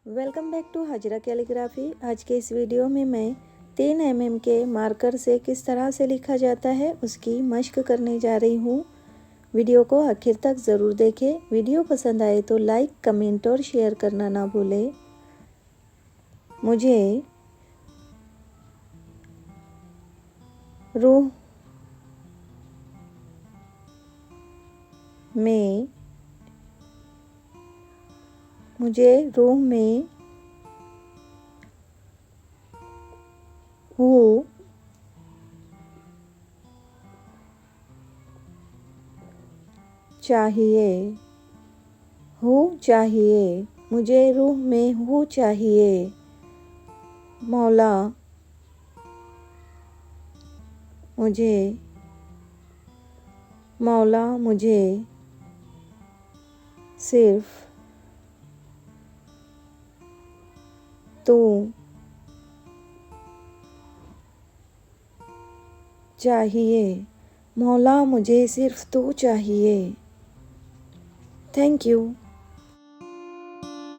Welcome back to Hazra calligraphy. आज के इस वीडियो में मैं 3 mm के मार्कर से किस तरह से लिखा जाता है उसकी मश्क करने जा रही हूँ। वीडियो को आखिर तक ज़रूर देखें। वीडियो पसंद आए तो लाइक, कमेंट और शेयर करना ना भूलें। मुझे रूह में हूँ चाहिए, मुझे रूह में हूँ चाहिए। मौला मुझे सिर्फ तू चाहिए। मौला मुझे सिर्फ तू चाहिए। Thank you.